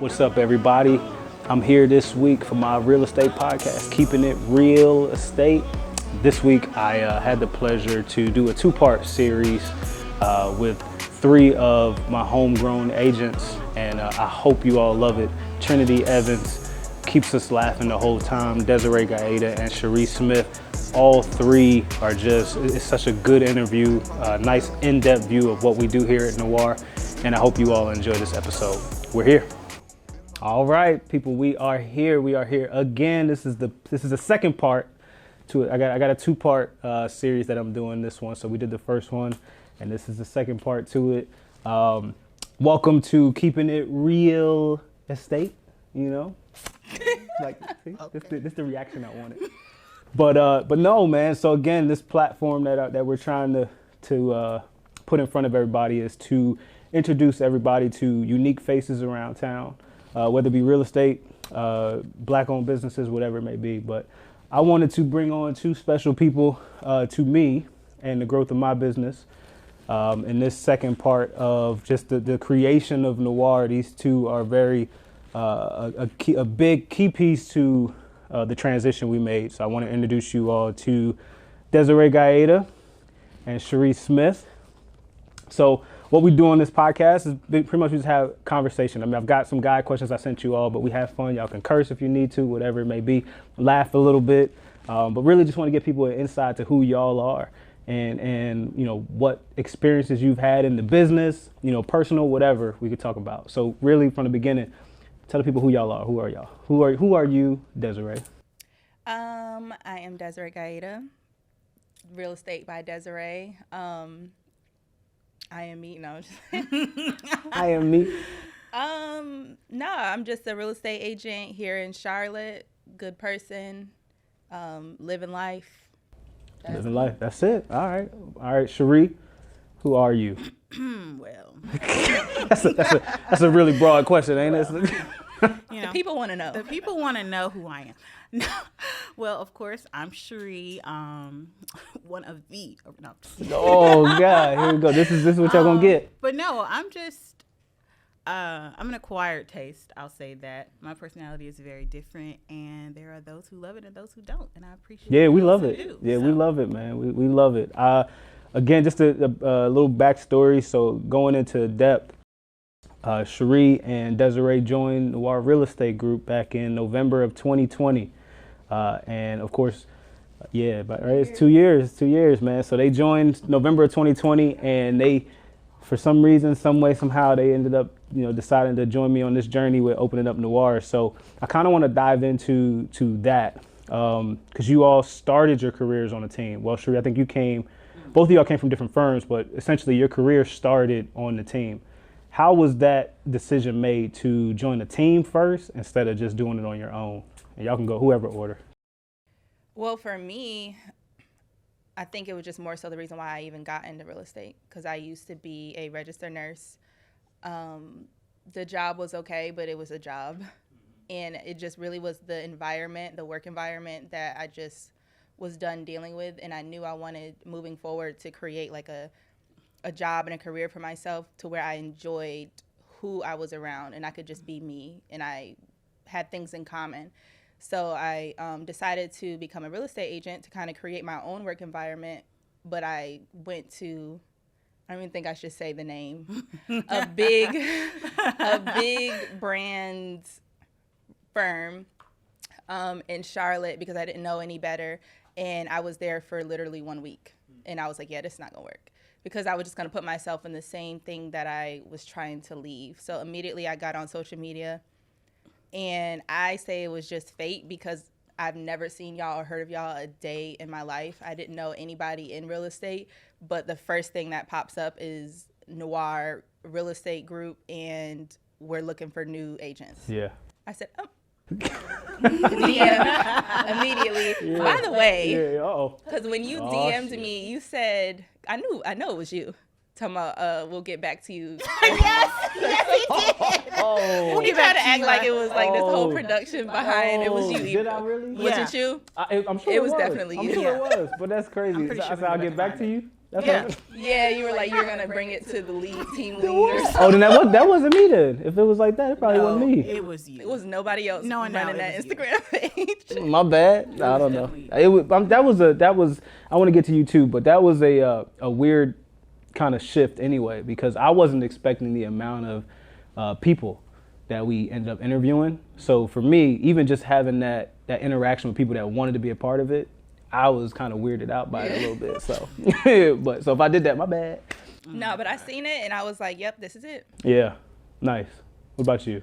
What's up, everybody? I'm here this week for my real estate podcast, Keeping It Real Estate. This week, I had the pleasure to do a two-part series with three of my homegrown agents, and I hope you all love it. Trinity Evans keeps us laughing the whole time. Desiree Gaeta and Sharee Smith, all three are it's such a good interview, nice in-depth view of what we do here at Noir, and I hope you all enjoy this episode. We're here. All right, people, we are here. We are here again. This is the second part to it. I got a two-part series that I'm doing this one. So we did the first one, and this is the second part to it. Welcome to Keeping It Real Estate. You know, like see, okay. This the reaction I wanted. But no, man. So again, this platform that we're trying to put in front of everybody is to introduce everybody to unique faces around town. Whether it be real estate, black-owned businesses, whatever it may be. But I wanted to bring on two special people to me and the growth of my business. In this second part of just the creation of Noir, these two are very a big key piece to the transition we made. So I want to introduce you all to Desiree Gaeta and Sharee Smith. So what we do on this podcast is pretty much we just have conversation. I mean, I've got some guide questions I sent you all, but we have fun. Y'all can curse if you need to, whatever it may be, laugh a little bit. But really just want to give people an insight to who y'all are and you know, what experiences you've had in the business, you know, personal, whatever we could talk about. So really from the beginning, tell the people who y'all are. Who are y'all? Who are you, Desiree? I am Desiree Gaeta, Real Estate by Desiree. I am me. No, I am me. No, I'm just a real estate agent here in Charlotte. Good person, living life. Living life. That's it. All right. Sharee, who are you? Well, that's a really broad question, ain't it? You know, the people want to know. The people want to know who I am. Well, of course, I'm Sharee, one of the. No. Oh God, here we go. This is what y'all gonna get. But no, I'm just. I'm an acquired taste. I'll say that my personality is very different, and there are those who love it and those who don't, and I appreciate. Yeah, we love it. We love it, man. We love it. Again, just a little backstory. So going into depth. Sharee and Desiree joined Noir Real Estate Group back in November of 2020. And of course, but right, it's 2 years, man. So they joined November of 2020 and they, for some reason, some way, somehow they ended up, you know, deciding to join me on this journey with opening up Noir. So I kind of want to dive into that because you all started your careers on a team. Well, Sharee, I think both of y'all came from different firms, but essentially your career started on the team. How was that decision made to join a team first instead of just doing it on your own? And y'all can go whoever order. Well, for me, I think it was just more so the reason why I even got into real estate, because I used to be a registered nurse. The job was okay, but it was a job. And it just really was the environment, the work environment that I just was done dealing with. And I knew I wanted, moving forward, to create like a job and a career for myself to where I enjoyed who I was around and I could just be me and I had things in common. So I decided to become a real estate agent to kind of create my own work environment. But I went to, I don't even think I should say the name, a big brand firm in Charlotte because I didn't know any better. And I was there for literally 1 week. And I was like, yeah, this is not going to work. Because I was just going to put myself in the same thing that I was trying to leave. So immediately I got on social media. And I say it was just fate because I've never seen y'all or heard of y'all a day in my life. I didn't know anybody in real estate. But the first thing that pops up is Noir Real Estate Group, and we're looking for new agents. Yeah. I said, oh. DM immediately. Yeah. By the way, because when you DM'd me, you said, I know it was you. Talking about, we'll get back to you. Yes, he did. You tried to act like it was like this whole production behind it was you. Did I really? Was it you? I'm sure it was definitely you. I'm sure it was, but that's crazy. Sure I'll get back to you. That's Yeah. what Yeah, you were like, you're going to bring it to the lead, team leaders. Oh, then that wasn't me then. If it was like that, it probably wasn't me. It was you. It was nobody else No, running it that was you. Instagram page. My bad. I don't know. definitely- It was that was. I want to get to you too, but that was a weird kind of shift anyway, because I wasn't expecting the amount of people that we ended up interviewing. So for me, even just having that interaction with people that wanted to be a part of it, I was kind of weirded out by it a little bit. So, but so if I did that, my bad. No, but I seen it and I was like, yep, this is it. Yeah, nice. What about you?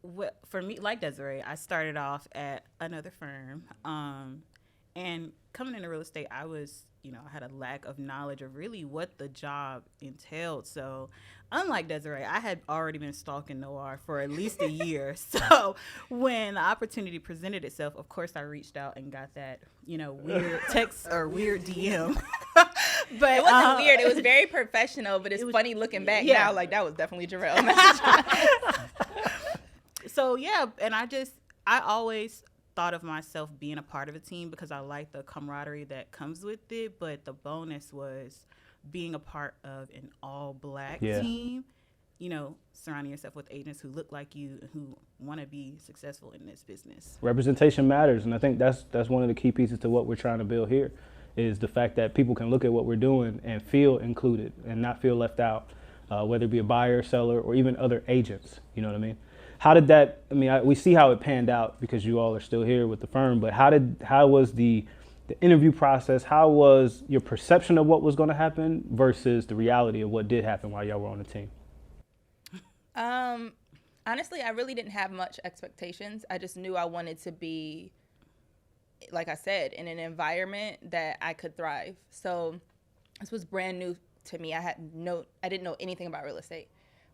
Well, for me, like Desiree, I started off at another firm. And coming into real estate, I had a lack of knowledge of really what the job entailed. So unlike Desiree, I had already been stalking Noir for at least a year. So when the opportunity presented itself, of course, I reached out and got that, weird text or weird DM. But It wasn't weird. It was very professional, but it's funny looking back now. Like, that was definitely Jerell. So, yeah, and I always thought of myself being a part of a team because I like the camaraderie that comes with it. But the bonus was being a part of an all-black team, surrounding yourself with agents who look like you and who want to be successful in this business. Representation matters, and I think that's one of the key pieces to what we're trying to build here, is the fact that people can look at what we're doing and feel included and not feel left out, whether it be a buyer, seller, or even other agents. You know what I mean? How did that? I mean, we see how it panned out because you all are still here with the firm. But how was the interview process? How was your perception of what was going to happen versus the reality of what did happen while y'all were on the team? Honestly, I really didn't have much expectations. I just knew I wanted to be, like I said, in an environment that I could thrive. So this was brand new to me. I didn't know anything about real estate.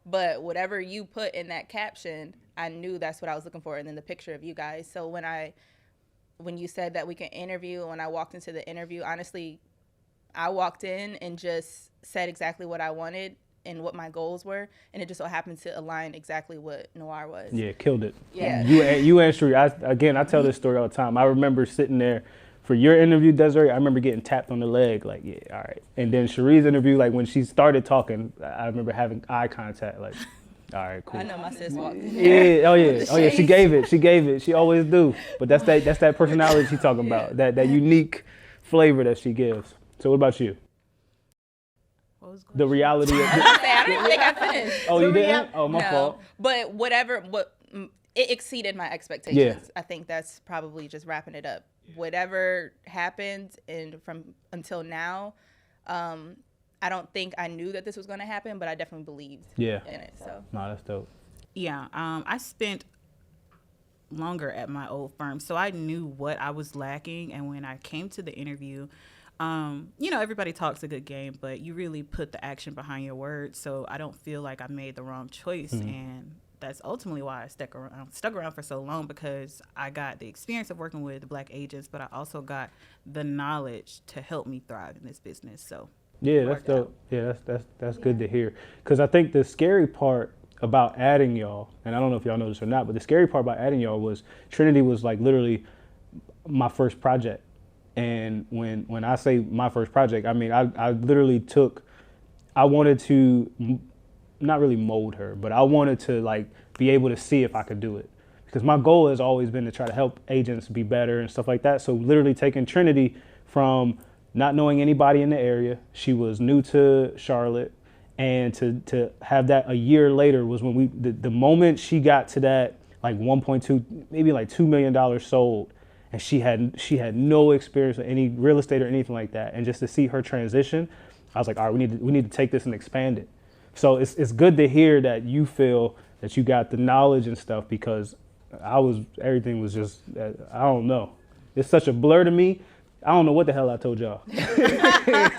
But whatever you put in that caption, I knew that's what I was looking for, and then the picture of you guys. So when you said that we can interview, when I walked into the interview, honestly, I walked in and just said exactly what I wanted and what my goals were, and it just so happened to align exactly what Noir was. Yeah, killed it. Yeah. You and Sharee, I tell this story all the time. I remember sitting there for your interview, Desiree, I remember getting tapped on the leg, like, yeah, all right. And then Sharee's interview, like when she started talking, I remember having eye contact, like, all right, cool. I know my sis walked in. Yeah, oh yeah, she gave it. She always do. But that's that personality she's talking about, that unique flavor that she gives. So what about you? What was The reality of I didn't think I finished. Oh, you didn't? Oh, my fault. But it exceeded my expectations. Yeah. I think that's probably just wrapping it up. Whatever happened and from until now, I don't think I knew that this was going to happen, but I definitely believed in it. So No, that's dope. Yeah, I spent longer at my old firm, so I knew what I was lacking. And when I came to the interview, everybody talks a good game, but you really put the action behind your words. So I don't feel like I made the wrong choice, and that's ultimately why I stuck around for so long, because I got the experience of working with the black agents, but I also got the knowledge to help me thrive in this business. So yeah, that's dope. Yeah, that's good to hear. Because I think the scary part about adding y'all, and I don't know if y'all know this or not, but the scary part about adding y'all was Trinity was like literally my first project. And when I say my first project, I mean I literally I wanted to not really mold her, but I wanted to like be able to see if I could do it, because my goal has always been to try to help agents be better and stuff like that. So literally taking Trinity from not knowing anybody in the area, she was new to Charlotte, and to have that a year later was when the moment she got to that like 1.2, maybe like $2 million sold, and she had no experience with any real estate or anything like that, and just to see her transition, I was like, all right, we need to take this and expand it. So it's good to hear that you feel that you got the knowledge and stuff, because everything was just, I don't know. It's such a blur to me. I don't know what the hell I told y'all.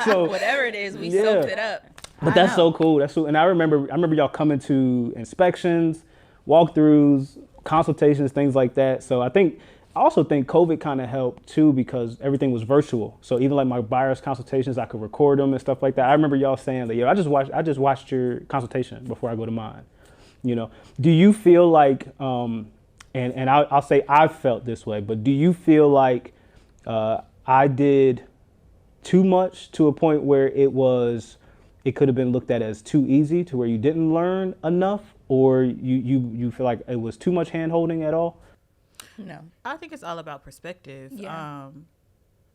So whatever it is, we soaked it up. But that's so cool. That's cool. And I remember y'all coming to inspections, walkthroughs, consultations, things like that. So I also think COVID kind of helped too, because everything was virtual. So even like my buyer's consultations, I could record them and stuff like that. I remember y'all saying that, yo, I just watched your consultation before I go to mine. Do you feel like, and I'll say I've felt this way, but do you feel like I did too much to a point where it could have been looked at as too easy to where you didn't learn enough, or you feel like it was too much hand holding at all? No. I think it's all about perspective. Yeah.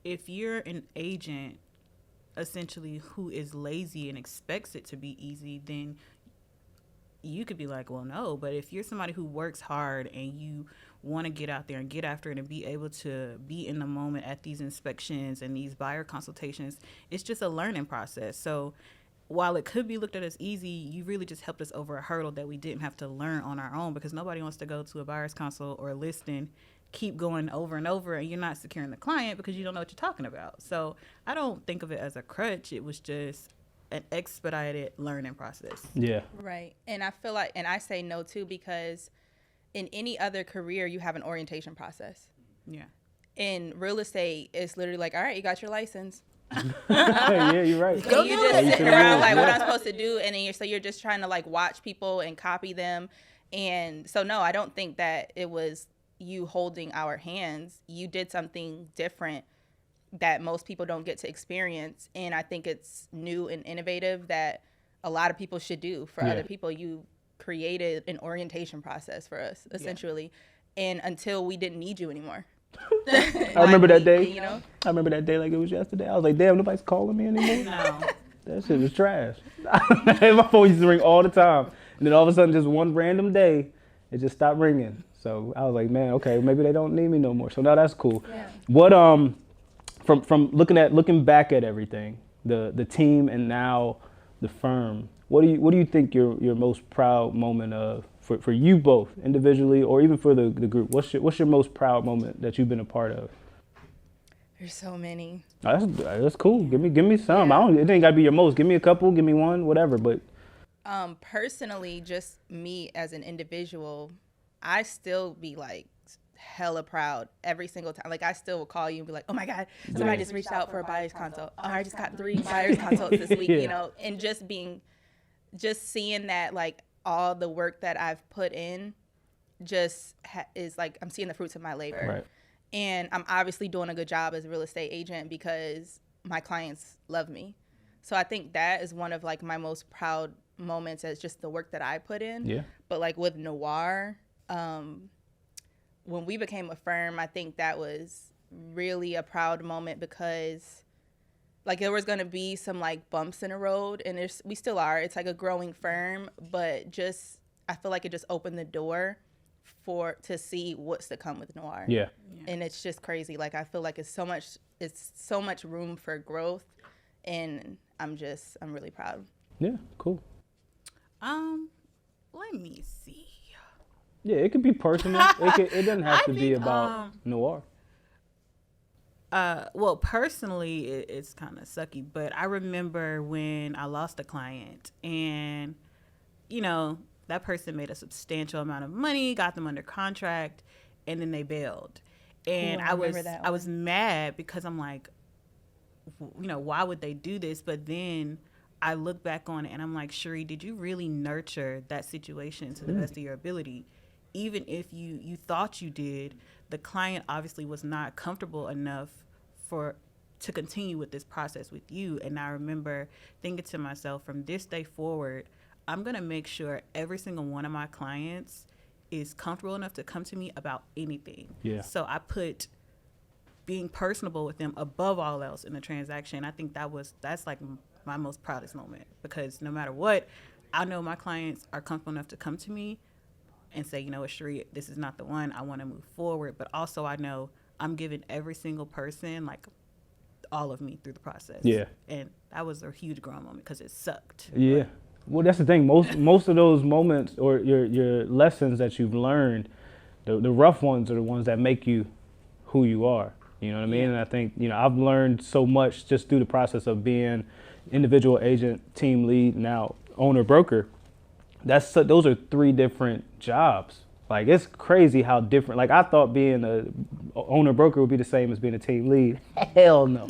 If you're an agent essentially who is lazy and expects it to be easy, then you could be like, well, no. But if you're somebody who works hard and you want to get out there and get after it and be able to be in the moment at these inspections and these buyer consultations, it's just a learning process. So while it could be looked at as easy, you really just helped us over a hurdle that we didn't have to learn on our own, because nobody wants to go to a buyer's consult or a listing, keep going over and over, and you're not securing the client because you don't know what you're talking about. So I don't think of it as a crutch. It was just an expedited learning process. Yeah. Right. And I feel like, and I say no too, because in any other career, you have an orientation process. Yeah. In real estate, it's literally like, all right, you got your license. Yeah, you're right. And you just sitting around like, what I'm supposed to do, and then you're just trying to like watch people and copy them. And so no, I don't think that it was you holding our hands. You did something different that most people don't get to experience, and I think it's new and innovative that a lot of people should do for other people. You created an orientation process for us, essentially, and until we didn't need you anymore. I remember that day. You know? I remember that day like it was yesterday. I was like, damn, nobody's calling me anymore. No. That shit was trash. My phone used to ring all the time. And then all of a sudden, just one random day, it just stopped ringing. So I was like, man, okay, maybe they don't need me no more. So now that's cool. Yeah. What from looking back at everything, the team and now the firm, what do you think your most proud moment of for you both individually or even for the group? What's your most proud moment that you've been a part of? There's so many. Oh, that's cool. Give me some. Yeah. It ain't gotta be your most. Give me a couple. Give me one. Whatever. But personally, just me as an individual, I still be like hella proud every single time. Like I still will call you and be like, oh my God, somebody just reached out for a buyer's consult. Oh, I just got 3 buyer's consults this week, you know, and just seeing that like all the work that I've put in just is like, I'm seeing the fruits of my labor. Right. And I'm obviously doing a good job as a real estate agent because my clients love me. So I think that is one of like my most proud moments as just the work that I put in. Yeah. But like with Noir, when we became a firm, I think that was really a proud moment because like there was going to be some like bumps in the road, and we still are. It's like a growing firm, but just I feel like it just opened the door to see what's to come with Noir. Yeah. And it's just crazy. Like I feel like it's so much room for growth, and I'm really proud. Yeah, cool. Let me see. Yeah, it could be personal. It doesn't have to be about Noir. Well, personally, it's kind of sucky, but I remember when I lost a client, and you know that person made a substantial amount of money, got them under contract, and then they bailed. And I was mad because I'm like, you know, why would they do this? But then I look back on it and I'm like, Sharee, did you really nurture that situation to the best of your ability? Even if you thought you did, the client obviously was not comfortable enough to continue with this process with you. And I remember thinking to myself, from this day forward, I'm going to make sure every single one of my clients is comfortable enough to come to me about anything. Yeah. So I put being personable with them above all else in the transaction. I think that's like my most proudest moment, because no matter what, I know my clients are comfortable enough to come to me and say, you know what, Sharee, this is not the one. I want to move forward. But also I know I'm giving every single person like all of me through the process. Yeah. And that was a huge growing moment because it sucked. Yeah. Well, that's the thing. Most of those moments or your lessons that you've learned, the rough ones are the ones that make you who you are. You know what I mean? Yeah. And I think, you know, I've learned so much just through the process of being individual agent, team lead, now owner broker. Those are 3 different jobs. Like, it's crazy how different. Like, I thought being a owner broker would be the same as being a team lead. Hell no.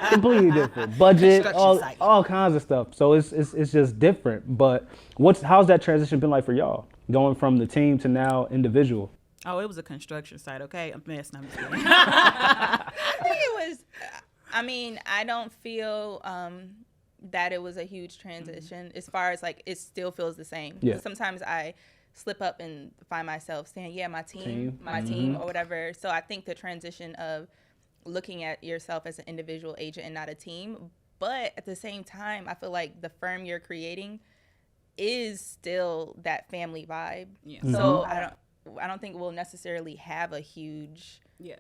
Completely different. Budget, all kinds of stuff. So it's just different. But how's that transition been like for y'all? Going from the team to now individual? Oh, it was a construction site, okay? I'm messing. I'm just kidding. I think it was, I mean, I don't feel that it was a huge transition as far as like it still feels the same. Yeah. Sometimes I slip up and find myself saying, yeah, my team, or whatever. So I think the transition of looking at yourself as an individual agent and not a team. But at the same time, I feel like the firm you're creating is still that family vibe. Yeah. So I don't think we'll necessarily have a huge, Yeah.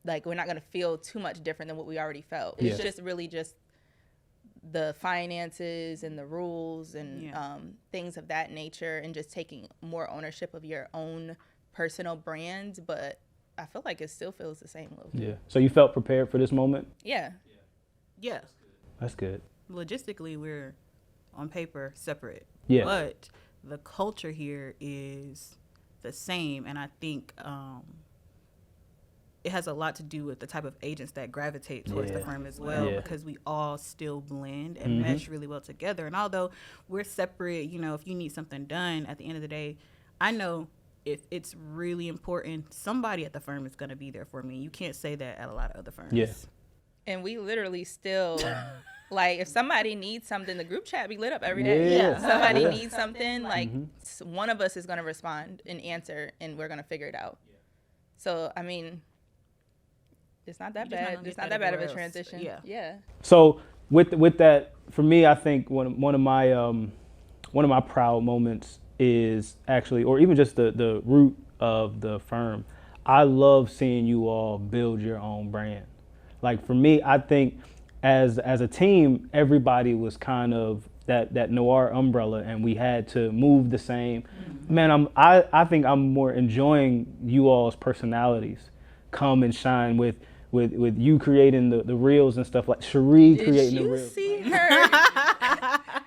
like we're not going to feel too much different than what we already felt. Yeah. It's just really just the finances and the rules and things of that nature, and just taking more ownership of your own personal brand. But I feel like it still feels the same a little bit. Yeah. So you felt prepared for this moment? Yeah. Yeah. That's good. Logistically, we're on paper separate. Yeah. But the culture here is the same, and I think it has a lot to do with the type of agents that gravitate towards the firm as well, because we all still blend and mesh really well together. And although we're separate, you know, if you need something done, at the end of the day, I know if it's really important, somebody at the firm is going to be there for me. You can't say that at a lot of other firms. Yeah. And we literally still, like, if somebody needs something, the group chat be lit up every day. Yeah. If somebody needs something, like, one of us is going to respond and answer, and we're going to figure it out. So, I mean, it's not that bad. It's not that bad of a transition. Yeah. So with that, for me, I think one of my proud moments is actually, or even just the root of the firm. I love seeing you all build your own brand. Like for me, I think as a team, everybody was kind of that Noir umbrella, and we had to move the same. Man, I think I'm more enjoying you all's personalities come and shine with you creating the reels and stuff, like Sharee creating the reels. Did you see her?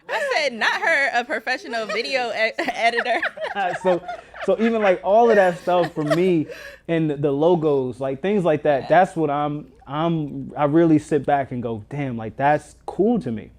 I said not her, a professional video editor. So even like all of that stuff for me, and the logos, like things like that, that's what I really sit back and go, damn, like that's cool to me.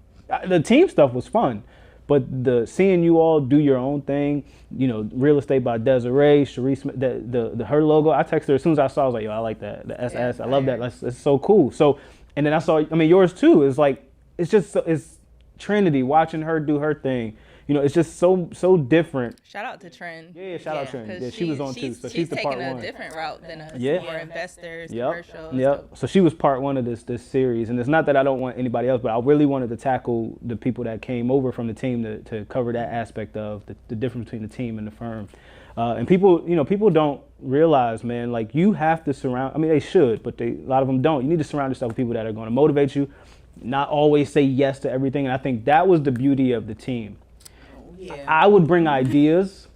The team stuff was fun, but seeing you all do your own thing, you know, Real Estate by Desiree, Sharee Smith, her logo, I texted her as soon as I saw, I was like, yo, I like that, the SS, I love that, it's so cool. So, and then I saw, I mean, yours too, is like, it's Trinity, watching her do her thing. You know, it's just so different. Shout out to Trin. Yeah, shout out Trin. Yeah, she was on too. So she's the part one. She's taking a different route than us. Yeah. More investors, Yep. commercials. Yep. So she was part one of this series. And it's not that I don't want anybody else, but I really wanted to tackle the people that came over from the team to cover that aspect of the difference between the team and the firm. And people don't realize, man, like you have to surround, I mean, they should, but a lot of them don't. You need to surround yourself with people that are going to motivate you, not always say yes to everything. And I think that was the beauty of the team. Yeah. I would bring ideas,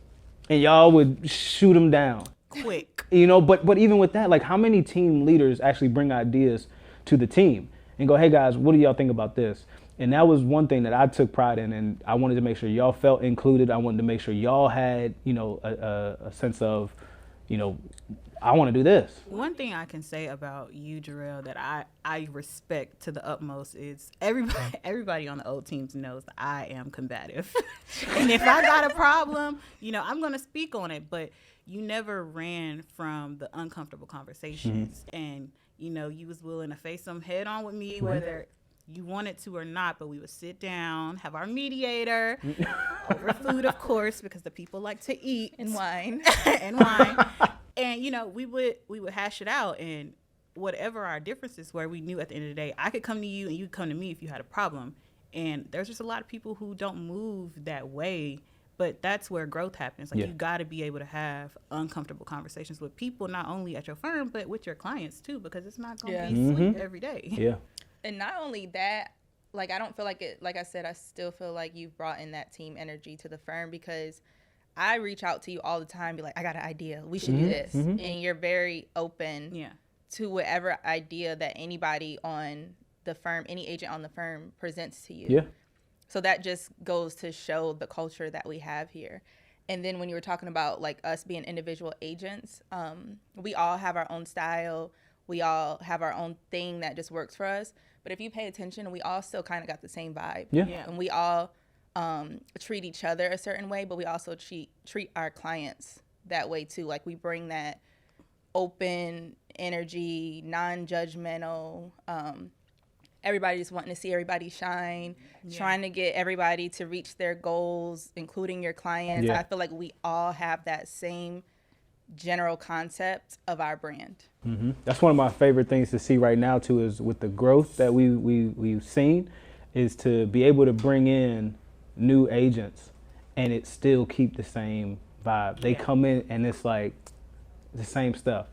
and y'all would shoot them down quick. You know, but even with that, like how many team leaders actually bring ideas to the team and go, hey guys, what do y'all think about this? And that was one thing that I took pride in, and I wanted to make sure y'all felt included. I wanted to make sure y'all had, you know, a sense of, you know, I want to do this. One thing I can say about you, Jerell, that I respect to the utmost is everybody on the old teams knows that I am combative. And if I got a problem, you know, I'm going to speak on it. But you never ran from the uncomfortable conversations. And, you know, you was willing to face them head on with me, whether you wanted to or not. But we would sit down, have our mediator, over food, of course, because the people like to eat. And wine. And, you know, we would hash it out, and whatever our differences were, we knew at the end of the day, I could come to you and you could come to me if you had a problem. And there's just a lot of people who don't move that way, but that's where growth happens. Like you got to be able to have uncomfortable conversations with people, not only at your firm, but with your clients too, because it's not going to be sweet every day. Yeah. And not only that, like I don't feel like it, like I said, I still feel like you've brought in that team energy to the firm, because I reach out to you all the time, be like, I got an idea. We should do this. And you're very open to whatever idea that anybody on the firm, any agent on the firm presents to you. Yeah. So that just goes to show the culture that we have here. And then when you were talking about like us being individual agents, we all have our own style. We all have our own thing that just works for us. But if you pay attention, we all still kind of got the same vibe. Yeah. And we all treat each other a certain way, but we also treat our clients that way too. Like we bring that open energy, non-judgmental, everybody just wanting to see everybody shine, trying to get everybody to reach their goals, including your clients. Yeah. I feel like we all have that same general concept of our brand. That's one of my favorite things to see right now too, is with the growth that we've seen, is to be able to bring in new agents and it still keep the same vibe. They come in and it's like the same stuff.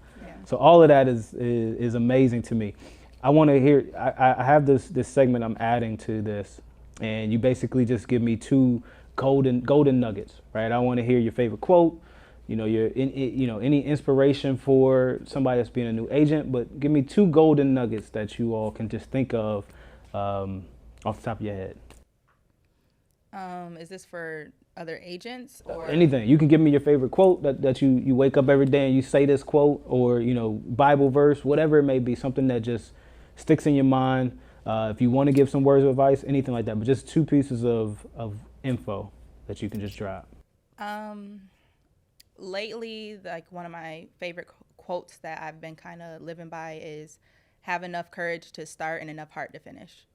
So all of that is amazing to me. I want to hear, I have this segment I'm adding to this, and you basically just give me 2 golden nuggets, right? I want to hear your favorite quote, any inspiration for somebody that's being a new agent, but give me 2 golden nuggets that you all can just think of off the top of your head. Is this for other agents or anything? You can give me your favorite quote that you wake up every day and you say this quote, or Bible verse, whatever it may be, something that just sticks in your mind. If you want to give some words of advice, anything like that, but just 2 pieces of info that you can just drop. Lately, like one of my favorite quotes that I've been kind of living by is have enough courage to start and enough heart to finish.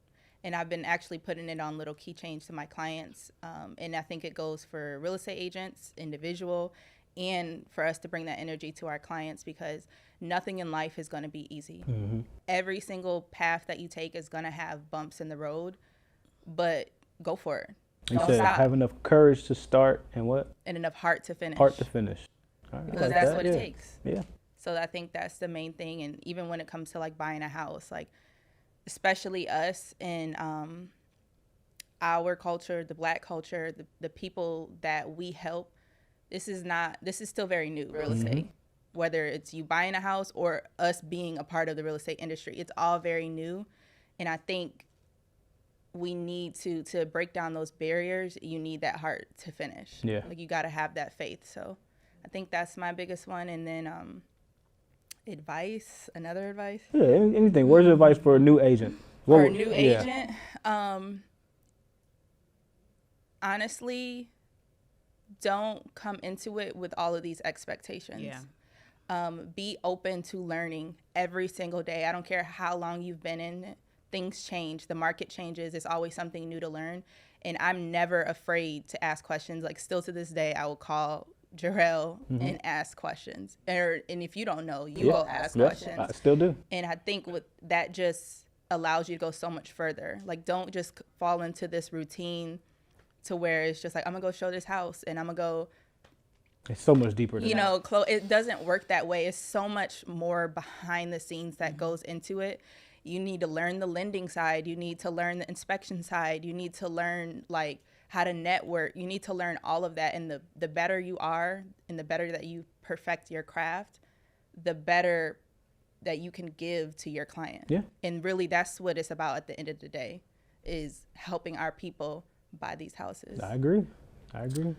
And I've been actually putting it on little keychains to my clients. And I think it goes for real estate agents, individual, and for us to bring that energy to our clients, because nothing in life is going to be easy. Every single path that you take is going to have bumps in the road, but go for it. You Don't said stop. have enough courage to start and what? And enough heart to finish. Heart to finish. All right, Because that's what it takes. Yeah. So I think that's the main thing. And even when it comes to like buying a house, like especially us in our culture, the Black culture, the people that we help, this is still very new, real estate. Whether it's you buying a house or us being a part of the real estate industry, it's all very new. And I think we need to break down those barriers. You need that heart to finish. Yeah. Like you got to have that faith. So I think that's my biggest one. And then another advice. Yeah, anything. Words of advice for a new agent. For a new agent, honestly, don't come into it with all of these expectations. Yeah. Be open to learning every single day. I don't care how long you've been in it. Things change. The market changes. It's always something new to learn. And I'm never afraid to ask questions. Like still to this day, I will call Jerell and ask questions. And if you don't know, you go ask questions. I still do. And I think that just allows you to go so much further. Like don't just fall into this routine to where it's just like, I'm going to go show this house and I'm going to go. It's so much deeper than that. It doesn't work that way. It's so much more behind the scenes that goes into it. You need to learn the lending side. You need to learn the inspection side. You need to learn like how to network. You need to learn all of that. And the better you are and the better that you perfect your craft, the better that you can give to your client. Yeah. And really that's what it's about at the end of the day, is helping our people buy these houses. I agree. Let me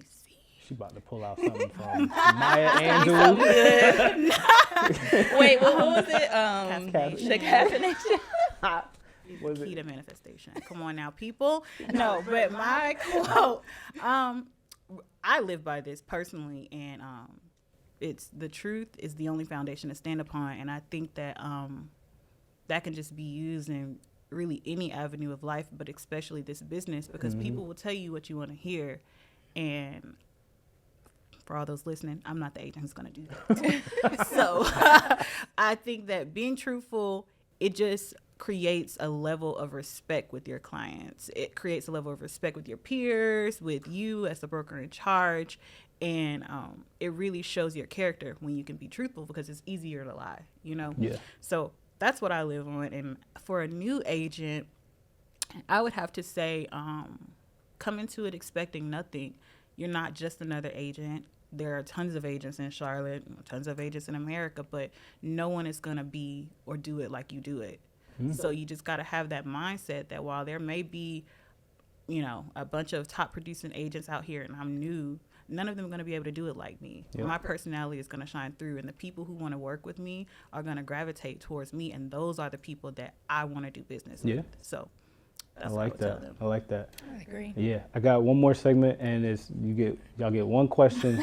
see. She about to pull out something from Maya Angelou. Wait, what was it? The caffeination. Key to manifestation. Come on now, people. No, but my quote, I live by this personally, and it's the truth is the only foundation to stand upon, and I think that that can just be used in really any avenue of life, but especially this business, because people will tell you what you want to hear, and for all those listening, I'm not the agent who's going to do that. So I think that being truthful, it just creates a level of respect with your clients. It creates a level of respect with your peers, with you as the broker in charge. And it really shows your character when you can be truthful, because it's easier to lie, Yeah. So that's what I live on. And for a new agent, I would have to say, come into it expecting nothing. You're not just another agent. There are tons of agents in Charlotte, tons of agents in America, but no one is going to be or do it like you do it. So you just got to have that mindset that while there may be, a bunch of top producing agents out here and I'm new, none of them are going to be able to do it like me. Yep. My personality is going to shine through, and the people who want to work with me are going to gravitate towards me, and those are the people that I want to do business with. So that's what I would tell them. I like that. I agree. Yeah, I got one more segment, and y'all get one question.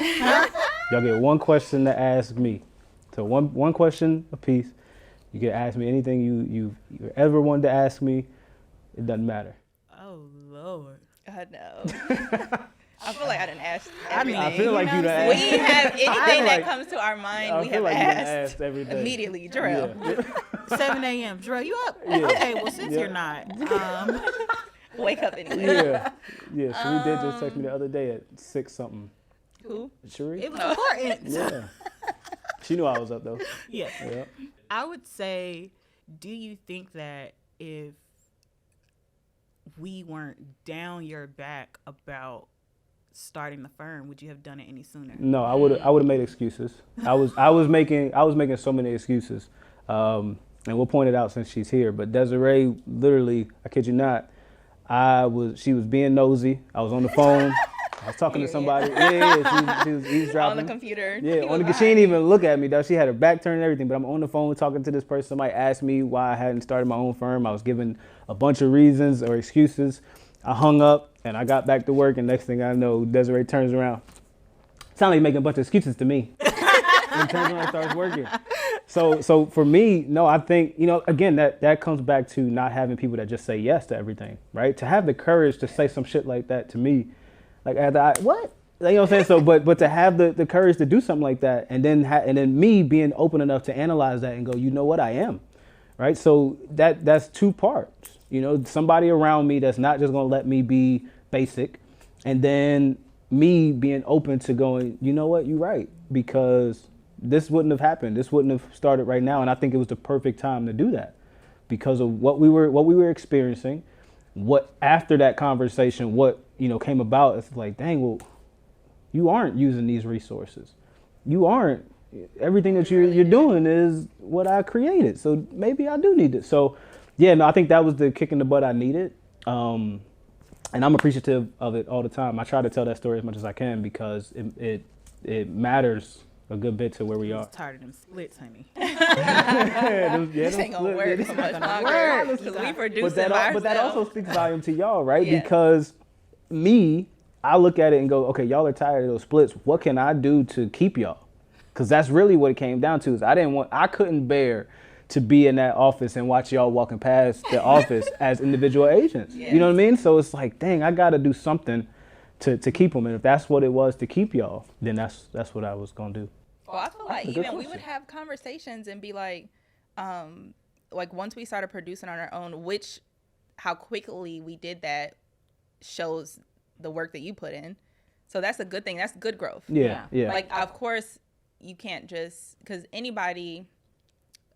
Y'all get one question to ask me. So one question apiece. You can ask me anything you ever wanted to ask me. It doesn't matter. Oh Lord. No. I feel like I didn't ask everything. I feel like you done We asked. have anything that comes to our mind, we have asked everything. immediately. Jerell. Yeah. 7 a.m. Jerell, you up? Yeah. Okay, well since you're not, Wake up anyway. Yeah. Sheree did just text me the other day at 6 something. Who? Sheree? it was important. Yeah. She knew I was up though. Yeah. Yeah. I would say, do you think that if we weren't down your back about starting the firm, would you have done it any sooner? No, I would have made excuses. I was making so many excuses. And we'll point it out since she's here. But Desiree, literally, I kid you not, she was being nosy. I was on the phone. I was talking to somebody. Yeah, she was eavesdropping. On the computer. Yeah, she didn't even look at me though. She had her back turned and everything. But I'm on the phone talking to this person. Somebody asked me why I hadn't started my own firm. I was given a bunch of reasons or excuses. I hung up and I got back to work. And next thing I know, Desiree turns around. Sound like you're making a bunch of excuses to me. And turns around and starts working. So for me, no, I think, again, that comes back to not having people that just say yes to everything, right? To have the courage to say some shit like that to me, like what? You know what I'm saying? So, but to have the courage to do something like that, and then me being open enough to analyze that and go, you know what, I am, right? So that's two parts. Somebody around me that's not just gonna let me be basic, and then me being open to going, you know what, you're right, because this wouldn't have happened. This wouldn't have started right now, and I think it was the perfect time to do that because of what we were experiencing. What after that conversation, what came about, it's like, dang, well, you aren't using these resources. You aren't. Everything that you're doing is what I created. So maybe I do need it. So, yeah, no, I think that was the kick in the butt I needed. And I'm appreciative of it all the time. I try to tell that story as much as I can because it matters a good bit to where we are. I'm tired of them splits, honey. This ain't gonna work so much longer. We produce it but that also speaks volume to y'all, right? Yeah. Because I look at it and go, okay, y'all are tired of those splits. What can I do to keep y'all? Because that's really what it came down to. Is I couldn't bear to be in that office and watch y'all walking past the office as individual agents. Yeah. You know what I mean? So it's like, dang, I got to do something to keep them. And if that's what it was to keep y'all, then that's what I was gonna do. Well, I feel like even we would have conversations and be like once we started producing on our own, how quickly we did that shows the work that you put in. So that's a good thing. That's good growth. Yeah. Like, of course, you can't just, because anybody,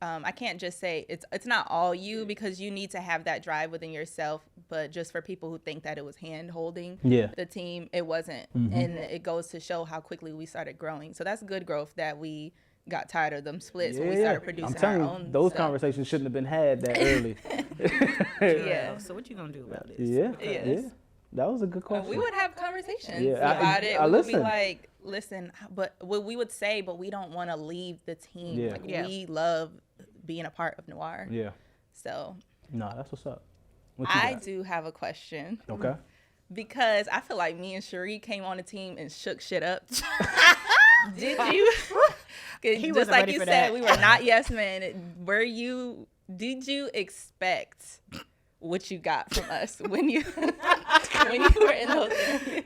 I can't just say it's not all you, because you need to have that drive within yourself. But just for people who think that it was hand holding the team, it wasn't. Mm-hmm. And it goes to show how quickly we started growing. So that's good growth that we got tired of them splits when we started producing our own those stuff. Conversations shouldn't have been had that early. Yeah. So what you gonna do about this? Yeah. That was a good question. We would have conversations about it. We would be like, listen, but what we would say, but we don't want to leave the team. Yeah. We love being a part of Noir. Yeah. So. No, that's what's up. I do have a question. Okay. Because I feel like me and Sharee came on the team and shook shit up. Did you? Just like you said, we were not yes men. Did you expect what you got from us when you were in those interviews?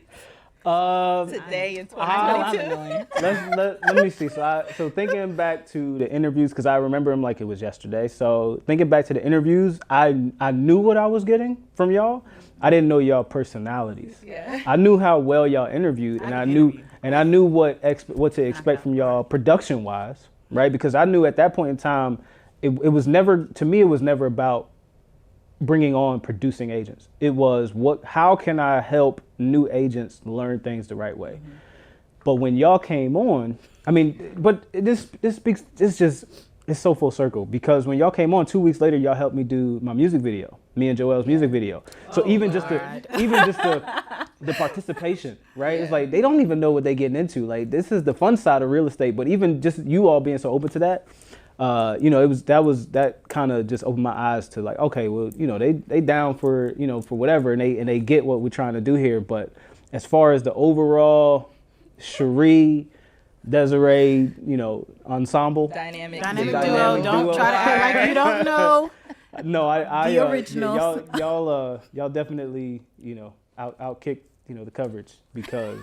Today in 2022. Let me see. So thinking back to the interviews, because I remember them like it was yesterday. So thinking back to the interviews, I knew what I was getting from y'all. I didn't know y'all personalities. Yeah. I knew how well y'all interviewed, and I knew what to expect from y'all production wise, right? Because I knew at that point in time, it was never about bringing on producing agents. It was how can I help new agents learn things the right way? Mm-hmm. But when y'all came on, it's so full circle, because when y'all came on 2 weeks later, y'all helped me do my music video, me and Joel's music video. So even just the participation, right? Yeah. It's like, they don't even know what they're getting into. Like, this is the fun side of real estate, but even just you all being so open to that, that kind of just opened my eyes to like, okay, well, they down for whatever, and they get what we're trying to do here. But as far as the overall Sharee, Desiree, ensemble. Dynamic Dynamic duo. duo. Don't try to act like you don't know. No, I The originals. y'all definitely, outkicked, the coverage because,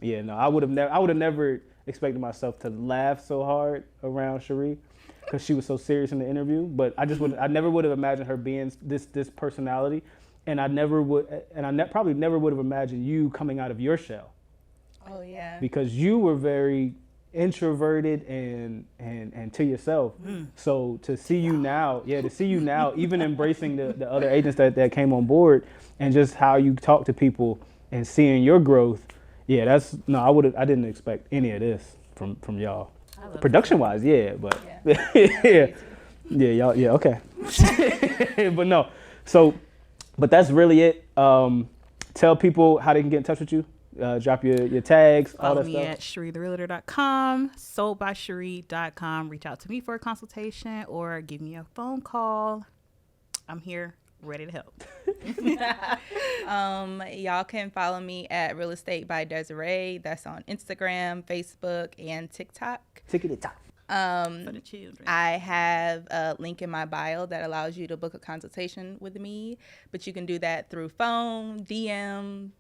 I would have never expected myself to laugh so hard around Sharee because she was so serious in the interview. But I never would have imagined her being this personality, and I probably never would have imagined you coming out of your shell. Oh yeah. Because you were very introverted and to yourself. So to see you now, even embracing the other agents that came on board and just how you talk to people and seeing your growth, I didn't expect any of this from y'all. Production wise, but y'all, okay. But no. So, but that's really it. Tell people how they can get in touch with you. Drop your tags, all that stuff. Follow me at ShareeTheRealtor.com, soldbysharee.com. Reach out to me for a consultation or give me a phone call. I'm here, ready to help. Y'all can follow me at Real Estate by Desiree. That's on Instagram, Facebook, and TikTok. TikTok. For the children. I have a link in my bio that allows you to book a consultation with me, but you can do that through phone, DM,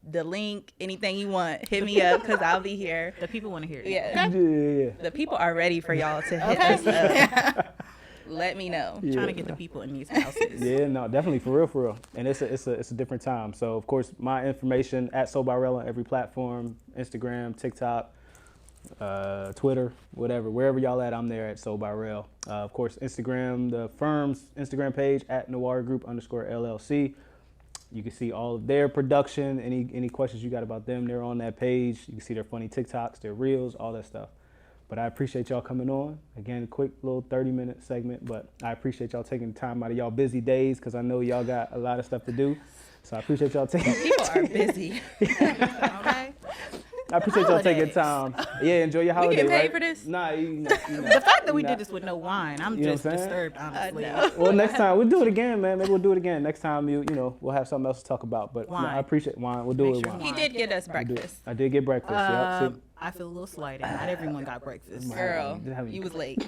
the link, anything you want. Hit me up because I'll be here. The people want to hear it. Yeah. Yeah. The people are ready for y'all to hit us up. Let me know. Trying to get the people in these houses. Yeah, no, definitely, for real. And it's a different time. So of course, my information at Sold by Rel on every platform: Instagram, TikTok, Twitter, whatever, wherever y'all at, I'm there at Sold by Rel. Of course, Instagram, the firm's Instagram page at Noir Group _LLC. You can see all of their production. Any questions you got about them, they're on that page. You can see their funny TikToks, their reels, all that stuff. But I appreciate y'all coming on. Again, a quick little 30-minute segment, but I appreciate y'all taking time out of y'all busy days because I know y'all got a lot of stuff to do. So I appreciate y'all taking People are busy. Okay. I appreciate y'all taking time. Yeah, enjoy your holiday, get paid right? for this? Nah, The fact that we did this with no wine, I'm You know just what I'm saying? disturbed, honestly. Well, next time we'll do it again, man. Maybe we'll do it again. Next time, we'll have something else to talk about. But Wine. I appreciate wine. We'll do Make it sure wine. He did get us breakfast. I did get breakfast. Yep. I feel a little slighted. Not everyone got breakfast. Girl, you was late.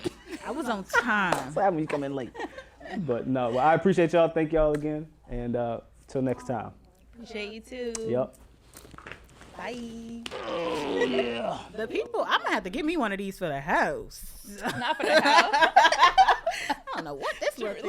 I was on time. What happened when you come in late? But no, well, I appreciate y'all. Thank y'all again. And till next time. Appreciate you too. Yep. Bye. The people, I'm going to have to get me one of these for the house. Not for the house. I don't know what this looks like.